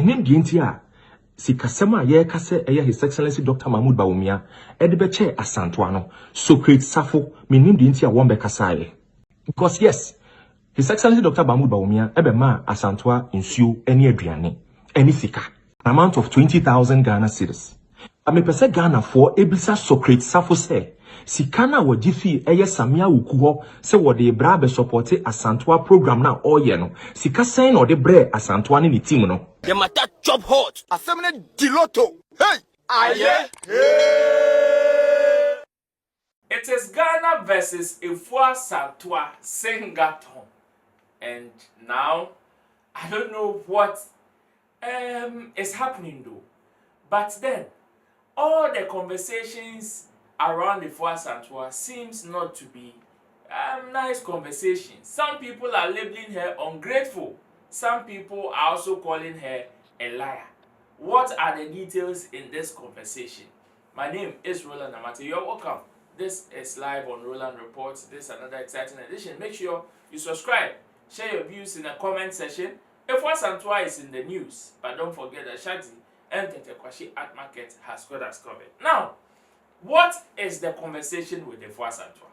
menim di ntia sikasema ye kase eye His Excellency Dr. Mahmoud Bawumia Edibeche Asantewaa no Socrates Safo menim di ntia won be kasaye because yes His Excellency Dr. Mahmoud Bawumia ebema Asantewaa nsuo eni aduane eni sika amount of 20,000 Ghana cedis amepese Ghana for ebisa Socrates Safo say sikana wajifi eye samia wuku se wode bra be support Asantewaa program na oye no sika sen no de bre Asantewaa ni team no the matter job hot asemne diloto hey aye It is Ghana versus Afua Asantewaa Singaton, and now I don't know what is happening though, but then all the conversations around Afua Asantewaa seems not to be nice conversations. Some people are labeling her ungrateful. Some people are also calling her a liar. What are the details in this conversation? My name is Roland Amate. You're welcome. This is live on Roland Reports. This is another exciting edition. Make sure you subscribe. Share your views in the comment section. Afua Asantewaa is in the news, but don't forget that Shadi and Tete Kwashi at Market has got us covered. Now, what is the conversation with Afua Asantewaa?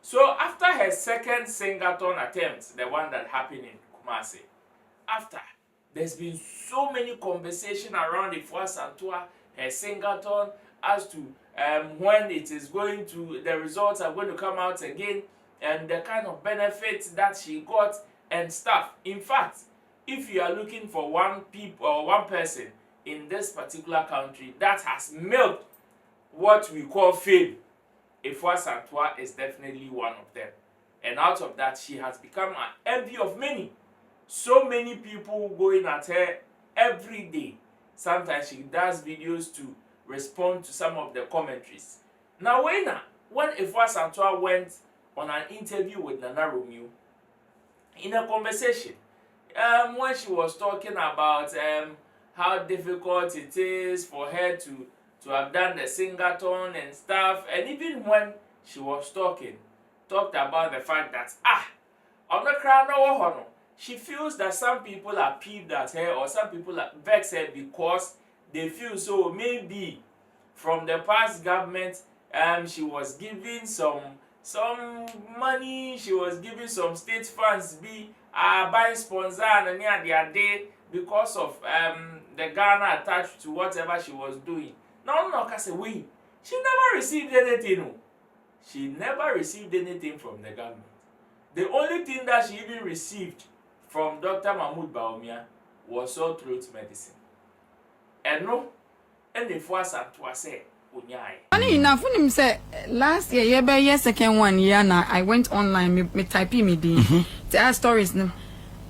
So after her second Singaton attempt, the one that happened in Kumasi, after there's been so many conversation around Afua Asantewaa, her Singaton, as to when it is going to, the results are going to come out again, and the kind of benefits that she got and stuff. In fact, if you are looking for one person in this particular country that has milked what we call fame, Afua Asantewaa is definitely one of them. And out of that, she has become an envy of many. So many people going at her every day. Sometimes she does videos to respond to some of the commentaries. Now, when Afua Asantewaa went on an interview with Nana Romeo, in a conversation, when she was talking about how difficult it is for her to have done the Singaton and stuff, and even when she was talked about the fact that on the crown no, she feels that some people are peeved at her or some people are vexed her because they feel so maybe from the past government she was giving some money, she was giving some state funds buying sponsor and their day because of the Ghana attached to whatever she was doing. No, say we. She never received anything. She never received anything from the government. The only thing that she even received from Dr. Mahmoud Bawumia was sore throat medicine. And no, and Afua Asantewaa say, funny enough, when him say last year, second 1 year now, I went online, me typing me the tell stories. No,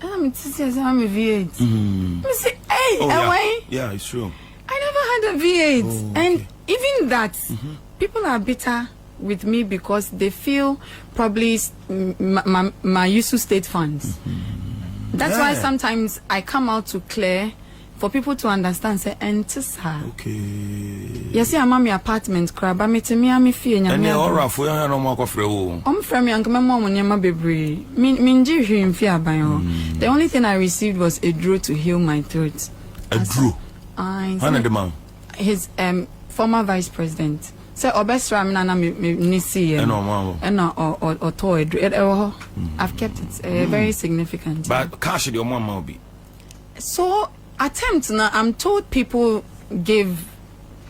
I'm V8. Me say, hey, yeah, it's true. I never had a V8, and even that, people are bitter with me because they feel probably my use of state funds. That's why sometimes I come out to clear for people to understand. Say, and okay. Yes, I'm my apartment crab. I'm me fee and you're all rough. We are no more of you. I'm from young mom and my baby. Minji him fear by all. The only thing I received was a draw to heal my throat. A draw? His former vice president. So obesra me na me nisi or toy. I've kept it very significant. But cash your mama will be. So attempts now. I'm told people give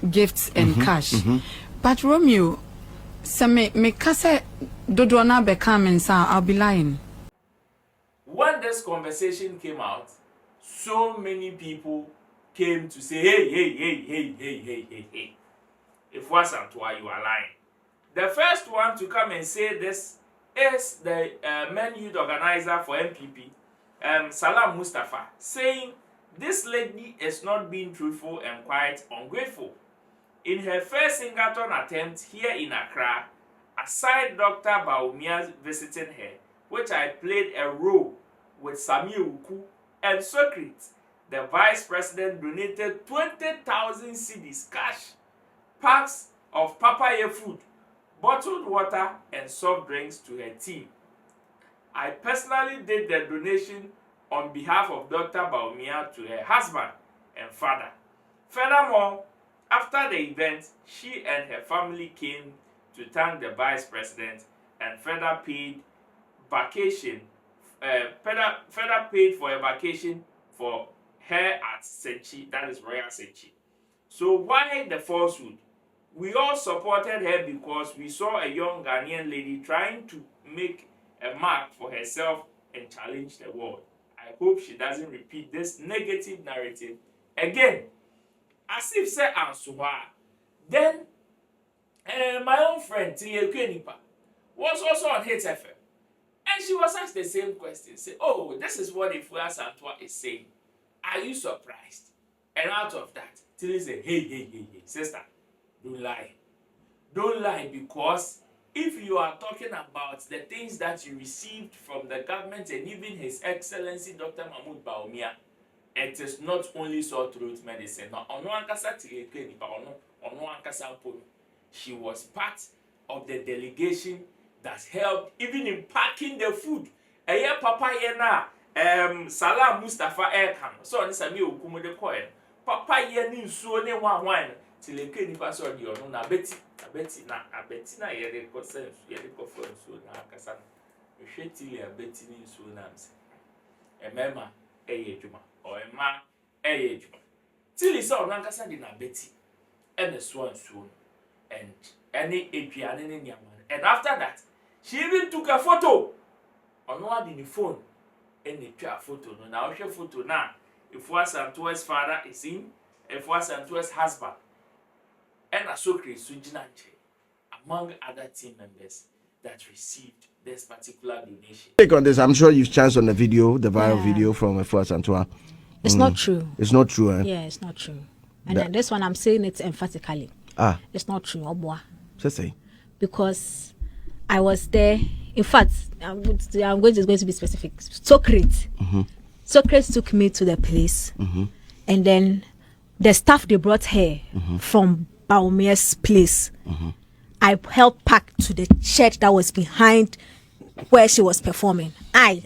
gifts and cash, but Romeo, so me kase dodo na become and sa I'll be lying. When this conversation came out, so many people came to say, hey. Afua Asantewaa, you are lying. The first one to come and say this is the main youth organizer for MPP, Salam Mustafa, saying this lady is not being truthful and quite ungrateful. In her first Singaton attempt here in Accra, aside Dr. Bawumia visiting her, which I played a role with Samir Uku and Socrates, the vice president donated 20,000 cedis cash, packs of papaya food, bottled water, and soft drinks to her team. I personally did the donation on behalf of Dr. Bawumia to her husband, and father. Furthermore, after the event, she and her family came to thank the vice president and further paid vacation, further paid for a vacation for her at Senchi, that is Royal Senchi. So why the falsehood? We all supported her because we saw a young Ghanaian lady trying to make a mark for herself and challenge the world. I hope she doesn't repeat this negative narrative again. As if say Ansua. Then my own friend Tilekenipa was also on HFM. And she was asked the same question. Say, oh, this is what Afua Asantewaa is saying. Are you surprised? And out of that, Tilly said, hey, sister, don't lie. Don't lie, because if you are talking about the things that you received from the government and even His Excellency Dr. Mahmoud Bawumia, it is not only sore throat medicine. No, she was part of the delegation that helped even in packing the food. Papa yena Salam Mustafa Erkan. So on Sami Okumu de Koen. Papa yeni so ne wine till a kenny pass on your no Betty na yere concern yere for so na Kasan. A shetty a Betty in so nams. A mema juma or a ma juma. Till he saw Nankasan in a Betty and the swan soon and any Adrian in Yaman. And after that, she even took a photo on one in the phone and they took a photo. Now, she photo now. Afua Asantewa's father is in, Afua Asantewa's husband, and Asokre Sujinanche, among other team members that received this particular donation. Take on this. I'm sure you've chanced on the video, the viral video from Afua Asantewaa. It's not true. It's not true, eh? Yeah, it's not true. And then this one, I'm saying it emphatically. It's not true, Obwa. Just say. Because I was there. In fact, I'm going to be specific. Socrates. Socrates took me to the place, and then the staff they brought her from Bawumia's place. I helped pack to the shed that was behind where she was performing. I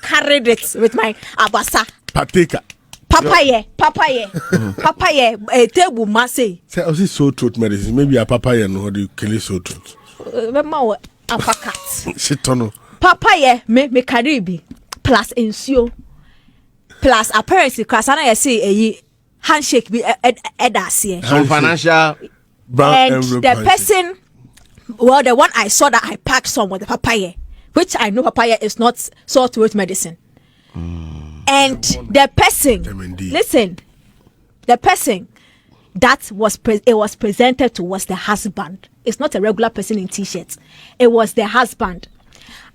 carried it with my abasa. Papaye, a table massey. Say, I was so truth medicine. Maybe a papaya no, how do you kill it so truth? Remember, apacat. Shitono. Papaye, me Caribe, plus ensure, plus apparently, because I say a handshake be edasi. Financial And the person, well, the one I saw that I packed some with the papaya, which I know papaya is not sore throat medicine. And the person, listen, the person that was was presented to was the husband. It's not a regular person in t-shirts. It was the husband.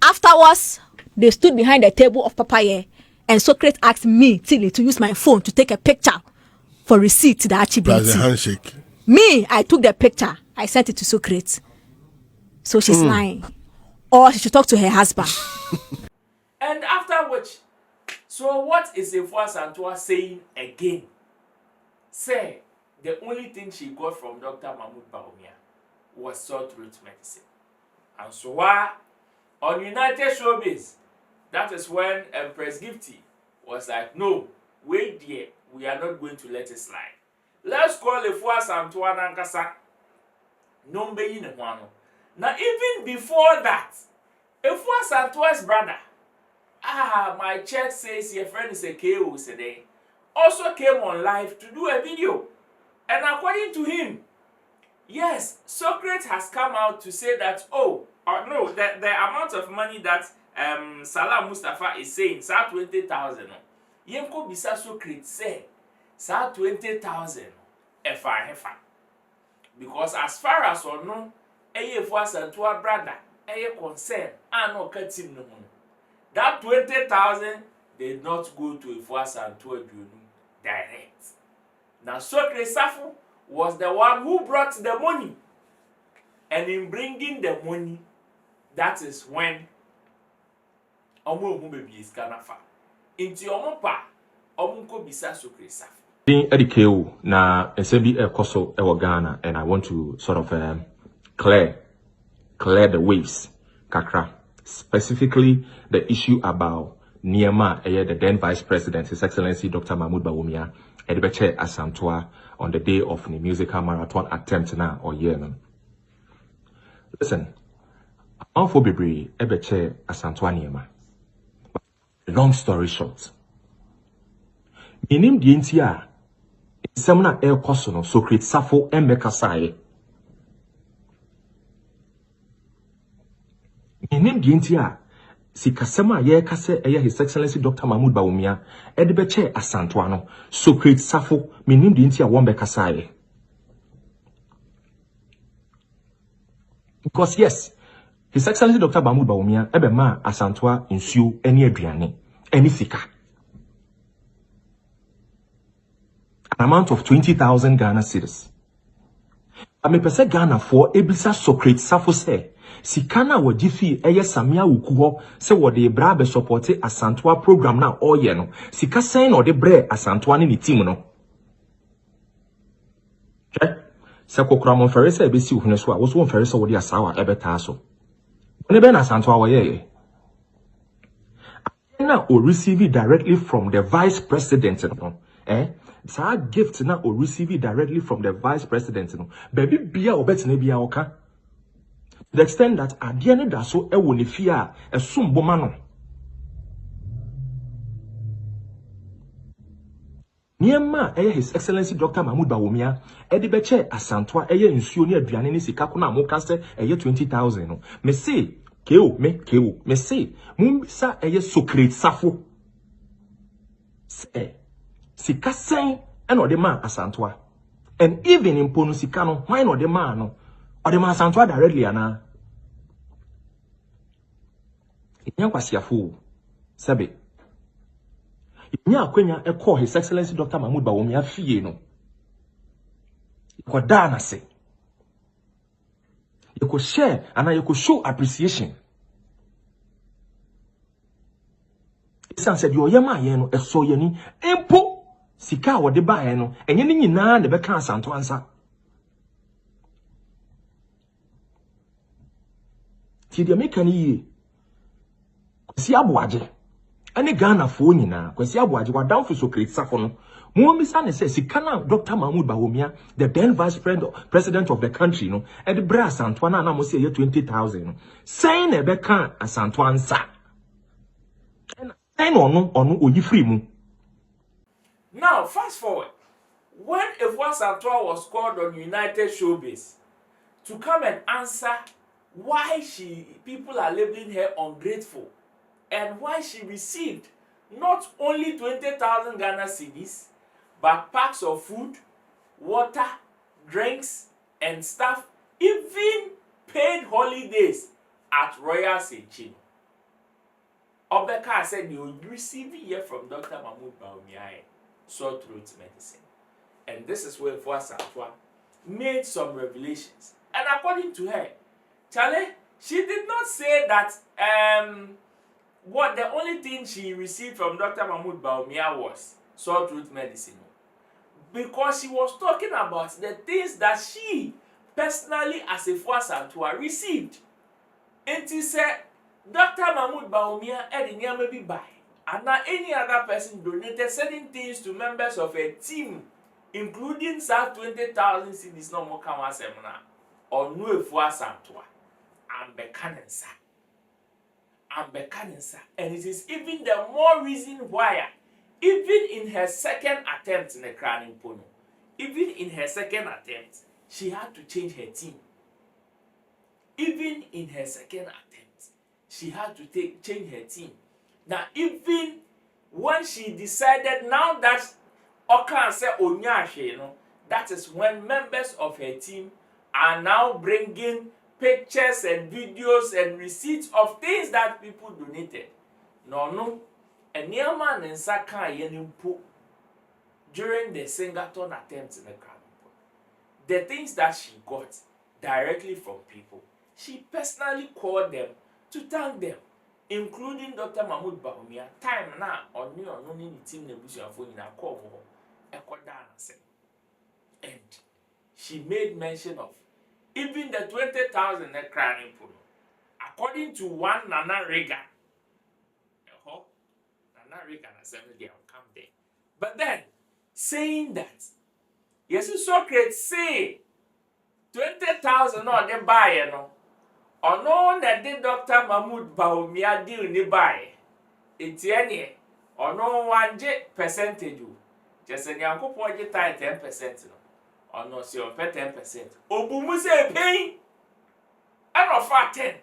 Afterwards, they stood behind the table of papaya, and Socrates asked me, Tilly, to use my phone to take a picture for receipt to the archibald. Plus a handshake. Me, I took the picture. I sent it to Socrates. So she's lying. Or she should talk to her husband. And after which, so what is Afua Asantewaa saying again? Say, the only thing she got from Dr. Mahmoud Bawumia was sore throat medicine. And so why, on United Showbiz, that is when Empress Gifty was like, no, wait dear, we are not going to let it slide. Let's call Afua Asantewaa Nankasa. Numbe yin wano. Now even before that, Afua Asantewaa's brother, my church says your friend is a KO today, also came on live to do a video. And according to him, yes, Socrates has come out to say that, no, the amount of money that Salam Mustafa is saying, sa 20,000. Yenko bisa Socrates say, sa 20,000. Efa. Because as far as I know, Afua Asantewaa brother, concern, no cut him no money. That 20,000 did not go to Afua Asantewaa direct. Now Socrates Safu was the one who brought the money. And in bringing the money, that is when Omo baby is Ganafa. Into Omopa, Omunko bisa Socrates Safu. Being educated na SB Koso ewa Ghana, and I want to sort of clear the waves, kakra. Specifically, the issue about Niema the then Vice President, His Excellency Dr. Mahmoud Bawumia, Edibeche Asantewaa on the day of the musical marathon attempt now or year. Listen, Afua Ebeche Asantewaa Niema. Long story short, minim di ntia semna e koso no Socrates Safo embekasaye. Minim di ntia sikasema ye kase His Excellency Dr. Mahmoud Bawumia Edibeche Asantewaa no Socrates Safo minim di ntia wombekasaye. Because yes, His Excellency Dr. Mahmoud Bawumia ebema Asantewaa nsuo eni aduane eni sika. An amount of 20,000 Ghana cedis. Ame pese Ghana for ebisa Socrates Safo se sikana wajifi eye samia ukuho se wode bra be support Asantewaa program na oye no sika sen no de bre Asantewaa ni team no. Se kokura mon fere se ebesi uhune so a wo so won fere se wode asawa ebeta so. One be na Asantewaa wo ye na o receive it directly from the Vice President no. Sa gift na o receive it directly from the Vice President no. Baby bia obetene bia oka. To the extent that adiene da so ewo ne fie a esomboma no. Niema His Excellency Dr. Mahmoud Bawumia Edibeche Asantewaa nsuo ne aduane ne sika ko na mo ka se 20,000 no. Me say me say mumbisa Socrates Safo say sika sen eno de ma Asantewaa, and even in ponu sika no why no de ma no or de ma Asantewaa directly ana nya kwasiafo sabe nya akwenya call His Excellency Dr. Mahmoud Bawumia fie no ko da na se you could share and you could show appreciation. San said your yama yeno e so yeni empo sika wo de ba ye no enye ni nyina na be ka Asantewaa ansa. Ti de meka ni yi kwasi aboaje ane Ghana fo nyina kwasi aboaje wa down for Socrates Safo no mo mi sa ne say sika na Dr. Mahmoud Bawumia the then Vice President of the country no e de bra Asantewaa na mo say 20,000 no say na be ka Asantewaa ansa. Now, fast forward. When Afua Asantewaa was called on United Showbiz to come and answer why people are labeling her ungrateful and why she received not only 20,000 Ghana cedis, but packs of food, water, drinks, and stuff, even paid holidays at Royal Senchino. Obeka said you receive here from Dr. Mahmoud Bawumia sore throat medicine. And this is where Afua Asantewaa made some revelations. And according to her, Charlie, she did not say that what the only thing she received from Dr. Mahmoud Bawumia was sore throat medicine. Because she was talking about the things that she personally as Afua Asantewaa received. And she said, Dr. Mahmoud Bawumia Ediniyama bi buy, and now any other person donated certain things to members of a team, including some 20,000 cedis no more kama semina, or no Afua Asantewaa, and Bekanensa. And it is even the more reason why, even in her second attempt in the crowning pono, even in her second attempt, she had to change her team. Even in her second attempt, she had to change her team. Now, even when she decided now that Oka said Onyashe, that is when members of her team are now bringing pictures and videos and receipts of things that people donated. No, and near man in Saka Yenimpo during the Singaton attempt in the crowd. The things that she got directly from people, she personally called them to thank them, including Dr. Mahmoud Bawumia. Time now on new or no team nebusia for in a call and she made mention of even the 20,000 crowning pool. According to one Nana Rega, Reagan Assembly will come there. But then, saying that, yes, Socrates say 20,000 on the buyer, no. Or no, that the Dr. Mahmoud Bawumia deal ni buy. It's any, or no 1 percentage. Just a young couple 10%. Or no, so 10%. Obumu say pay. And of 10.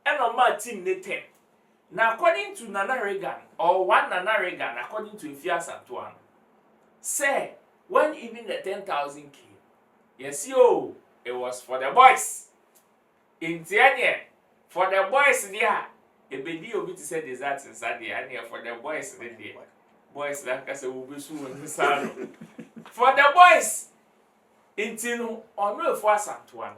And of my team, 10. Now, according to Nana Reagan, or one Nana Reagan, according to Afua Asantewaa, say, when even the 10,000 came, yes, yo, it was for the boys. In Tiania, for the boys there, a baby will be to say desserts inside the area for the boys there. Boys like I say, will be soon in the salon. For the boys, in Tino, or no Afua Asantewaa,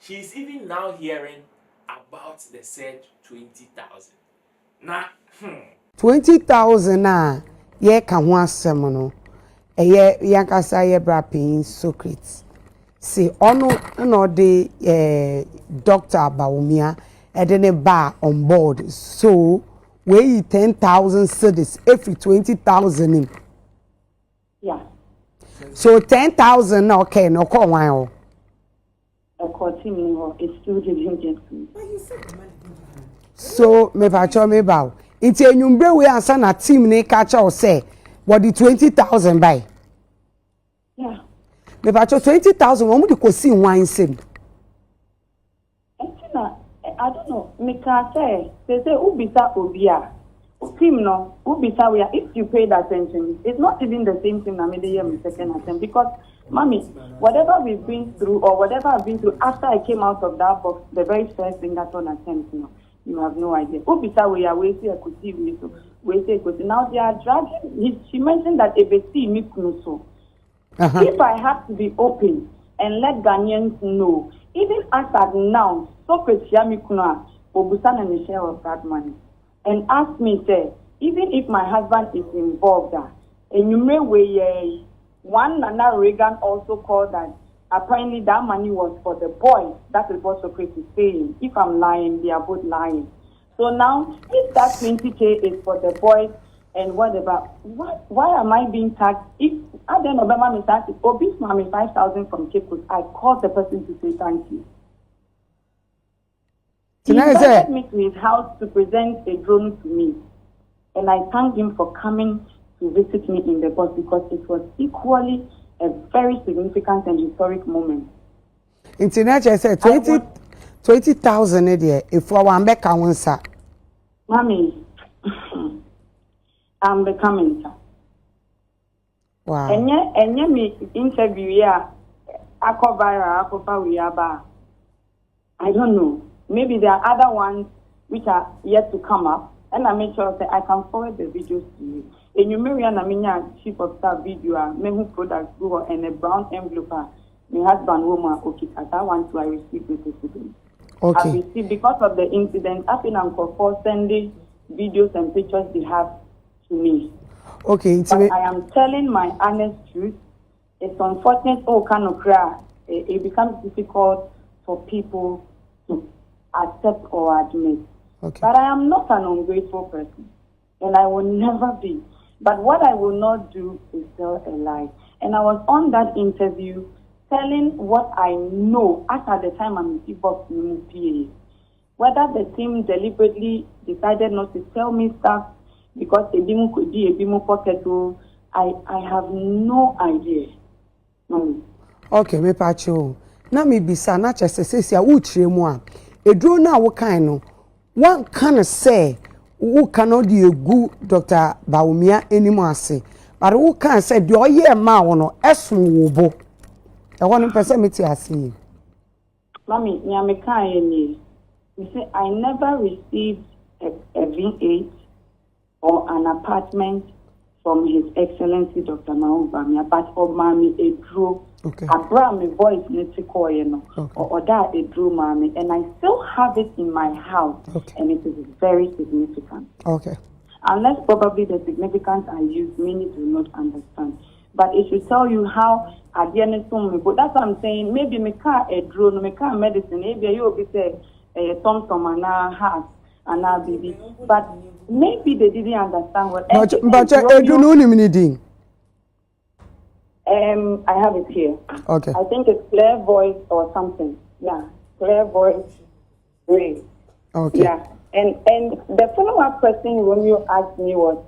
she's even now hearing about the said 20,000. Now, 20,000 na ye kan ho asem no. Eye yankasa ye brapin Socrates. See ono no de Dr. Bawumia edene ba on board. So we 10,000 cedis every 20,000 him. Yeah. So 10,000 na okay no ko wan o. It still didn't get me. So me pacho me baw. Iti enyumbre we ansa na team ne catch o say what the 20,000 buy. Yeah. Me pacho 20,000 wo mu di kosi wan sem. I don't know. Me can say ubisa obia. Team no ubisa we if you paid attention, it's not even the same thing. I made the year my second attempt because, mommy, whatever we've been through or whatever I've been through after I came out of that box, the very first thing that on attempt, you have no idea. Ubisa we are waiting. I could see me so waiting. Now they are dragging. She mentioned that if they see me so. If I have to be open and let Ghanaians know, even as at now, Socrates Yamikuna, Obusan and a share of that money, and ask me, say, even if my husband is involved, and you may weigh one Nana Reagan also called that apparently that money was for the boys. That is what Socrates is saying. If I'm lying, they are both lying. So now, if that 20K is for the boys and whatever, why am I being taxed? If at the end of the month, Obi's mommy 5,000 from Cape Coast, I called the person to say thank you. He invited me to his house to present a drone to me. And I thank him for coming to visit me in the bus because it was equally a very significant and historic moment. International said 20,000 if I want back I want sir. Mommy, I'm becoming sir. Wow. And yet me interview here, I don't know. Maybe there are other ones which are yet to come up, and I make sure that I can forward the videos to you. And you marry an Aminia chief of staff video, many products go and a brown envelope. My husband, woman, okay, that one too I received with the student. Okay. I received because of the incident. I think I'm for sending videos and pictures they have to me. Okay, but I am telling my honest truth. It's unfortunate. It becomes difficult for people to accept or admit. Okay. But I am not an ungrateful person, and I will never be. But what I will not do is tell a lie. And I was on that interview telling what I know at the time I'm in box in PA. Whether the team deliberately decided not to tell me stuff because a bimu could be a bimu pocket, I have no idea. Okay, me pacho. Na me bisa na chese sesi a utre mu a edro na wo kan no one can say wo cannot dey egu Dr. Bawumia anymore ase but wo kan say de oye ma wo no esun wo bo e won pese meti ase Mami nya kan eni you say I never received a V8 or an apartment from His Excellency Dr. Bawumia, but of Mami Edro. Okay. I brought my voice or that Edro Mami, and I still have it in my house, and it is very significant. Okay. Unless probably the significance I use, many do not understand. But it should tell you how I didn't but that's what I'm saying. Maybe me car a drone, me car medicine, maybe you will be say Thompson and has. and our baby. But maybe they didn't understand what. But you know him. I have it here. Okay. I think it's clear voice or something. Yeah, clear voice. Ray. Okay. Yeah, and the follow-up question Romeo asked me was,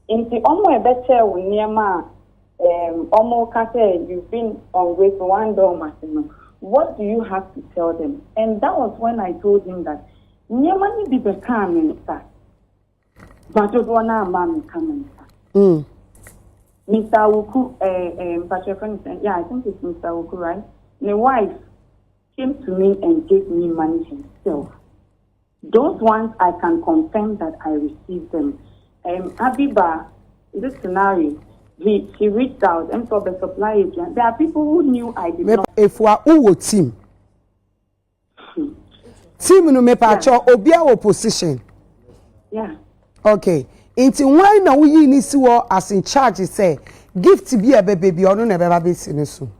"In the almost better when Niama, almost kase you've been on way for one door, what do you have to tell them?" And that was when I told him that Niama ni be become minister, but don't wanna man come minister. Mr. Wuku, yeah, I think it's Mr. Wuku, right? My wife came to me and gave me money himself. Those ones I can confirm that I received them. Abiba, this scenario, she reached out and for the supply agent. There are people who knew I did not. If we are who team, team no me pacho obia opposition. Yeah. Okay. Into why now we need to as in charge say gift to be a baby or no never be seen soon.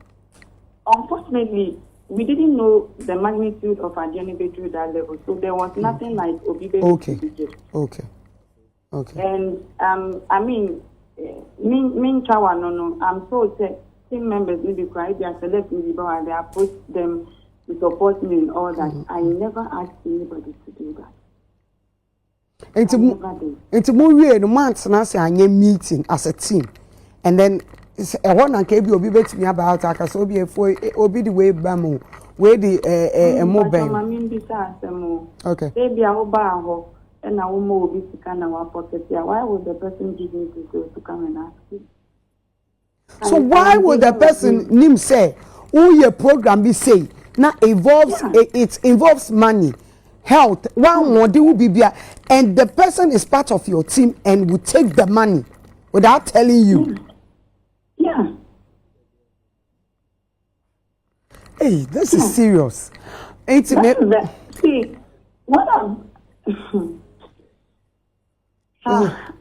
Unfortunately, we didn't know the magnitude of our journey to that level, so there was nothing like Obibe. Okay. And I mean, Chawa no. I'm so team members maybe cry. They are select me, but they approach them to support me and all that. I never asked anybody to do that. Into movie no months na say anye meeting as a team, and then a one and KB obi bet me about aka obi obi the way bamu we the mobile. Okay. Baby a oba ho and a woman obi sika na wa pocket ya. Why would the person give me to come and ask you? So why would the person name say who your program be say now involves it involves money, health, one more will be and the person is part of your team and will take the money without telling you. Yeah. Hey, this is serious. Ain't it? See, what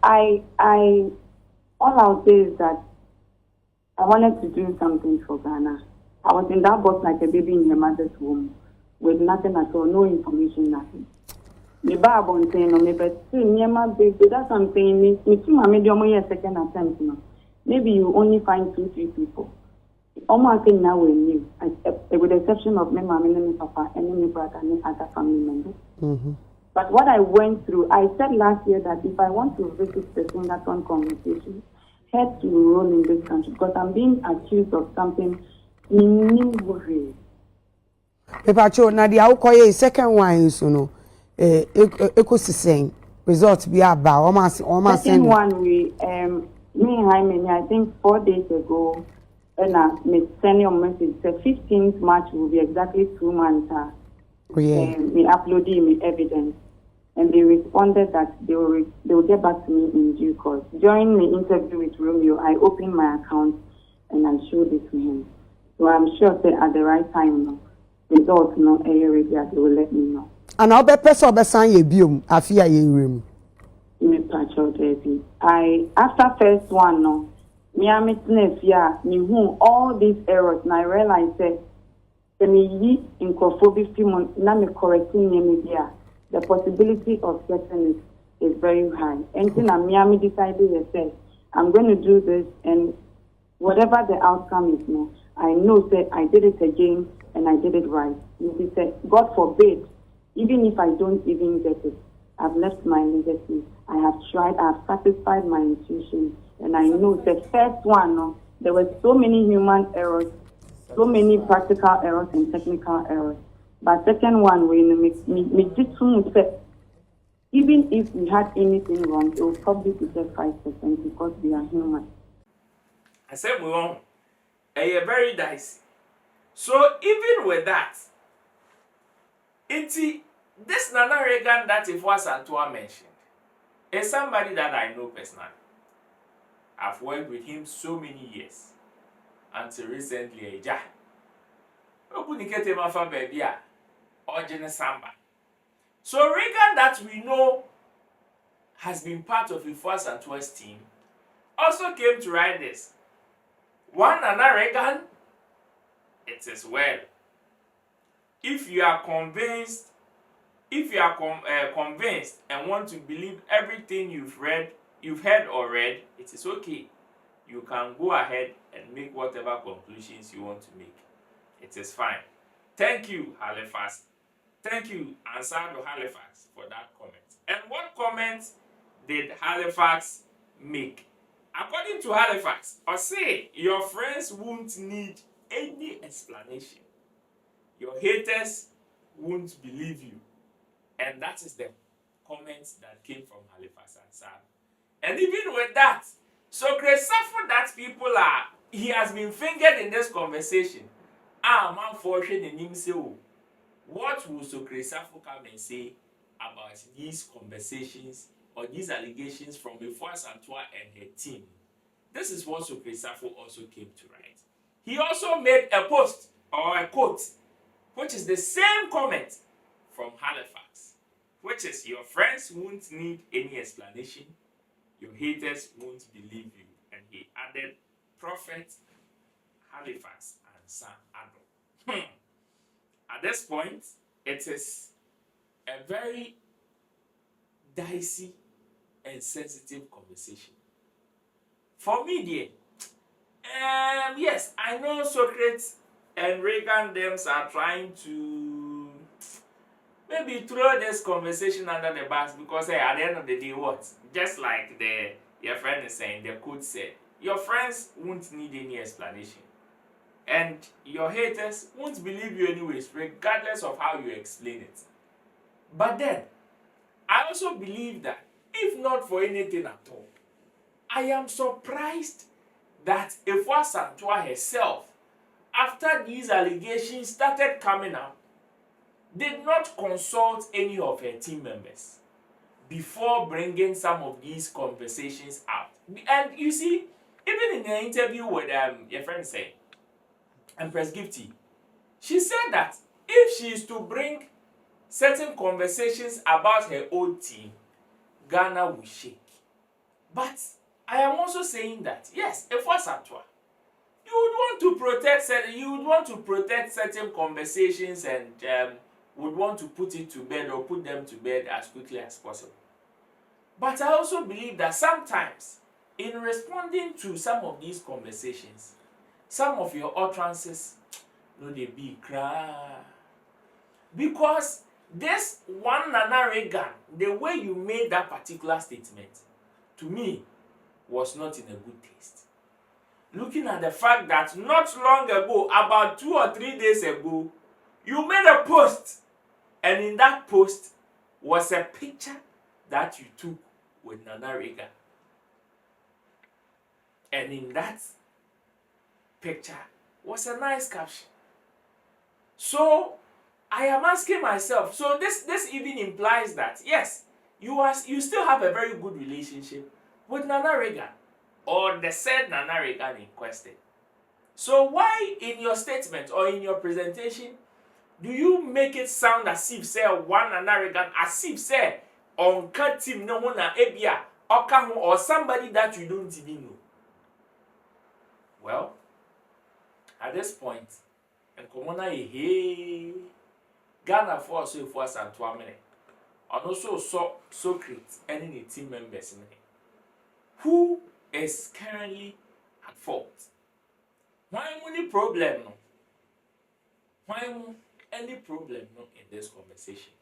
I all I'll say is that I wanted to do something for Ghana. I was in that box like a baby in her mother's womb with nothing at all, no information, nothing. The Bible saying no, maybe that's something. Me too, my medium second attempt. No, maybe you only find 2-3 people. Almost now we knew, with the exception of my mom and my papa and my brother and other family members. But what I went through, I said last year that if I want to visit the Singaton conversation, had to roll in this country because I'm being accused of something in Pepacho, Nadia, Okoye, second one, so no. Ecosystem results be about almost second one we me and Jaime, I think 4 days ago and me send your message the 15th March will be exactly 2 months me uploading me evidence and they responded that they will get back to me in due course. During the interview with Romeo, I opened my account and I showed it to him. So I'm sure that at the right time results not area they will let me know. And I'll be person sign ye biom afia ye room. Me pacho David. I after first one no, me amitne fia me who all these errors and I realized that the me in cophobia film na me correcting media. The possibility of getting it is very high. And then me decided yourself, I'm going to do this and whatever the outcome is no, I know that I did it again and I did it right. He said, God forbid. Even if I don't even get it, I've left my legacy. I have tried, I have satisfied my intuition. And I know the first one, there were so many human errors, so many practical errors and technical errors. But second one, even if we had anything wrong, it would probably be just 5% because we are human. I said we won't. Very dicey. So even with that, this Nana Reagan that Afua Asantewaa mentioned is somebody that I know personally. I've worked with him so many years. Until recently, so Reagan that we know has been part of Afua Asantewaa's team also came to write this. One Nana Reagan, it is well. If you are convinced, if you are convinced and want to believe everything you've heard or read, it is okay. You can go ahead and make whatever conclusions you want to make. It is fine. Thank you, Halifax. Thank you, Ansado Halifax, for that comment. And what comment did Halifax make? According to Halifax, or say your friends won't need any explanation. Your haters won't believe you. And that is the comment that came from Halifax and Sam. And even with that, so grateful that people are, he has been fingered in this conversation. Man, fortune in him say, what will Sokre Safo come and say about these conversations or these allegations from Afua Asantewaa and her team? This is what Sokre Safo also came to write. He also made a post or a quote, which is the same comment from Halifax, which is your friends won't need any explanation, your haters won't believe you. And he added Prophet Halifax and Sam Addo. At this point, it is a very dicey and sensitive conversation. For me, dear, yes, I know Socrates and Reagan Dems are trying to maybe throw this conversation under the bus because at the end of the day, what? Just like your friend is saying, the quote said, your friends won't need any explanation. And your haters won't believe you anyways, regardless of how you explain it. But then, I also believe that, if not for anything at all, I am surprised that Afua Asantewaa herself, after these allegations started coming up, did not consult any of her team members before bringing some of these conversations out. And you see, even in an interview with your friend saying, Empress Gifty, she said that if she is to bring certain conversations about her old team, Ghana will shake. But I am also saying that, yes, Afua Asantewaa, you would want to protect certain conversations and would want to put it to bed or put them to bed as quickly as possible. But I also believe that sometimes, in responding to some of these conversations, some of your utterances, no, they be cry. Because this one Nana Reagan, the way you made that particular statement, to me, was not in a good taste. Looking at the fact that not long ago, about 2 or 3 days ago, you made a post, and in that post was a picture that you took with Nana Reagan. And in that picture was a nice caption. So I am asking myself, so this even implies that yes, you still have a very good relationship with Nana Reagan or the said Nana Reagan in question. So why in your statement or in your presentation do you make it sound as if say one Nana Reagan, as if say on team no one ebia or somebody that you don't even know? Well, at this point, and Komona hey Ghana for also Afua Asantewaa and also Socrates and any team members in here, who is currently at fault. Why any problem no? Why any problem no in this conversation?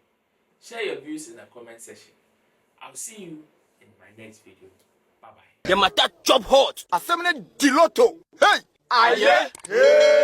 Share your views in the comment section. I'll see you in my next video. Bye bye. The matter chop hot. Assembly diloto. Hey! Aye! Hey!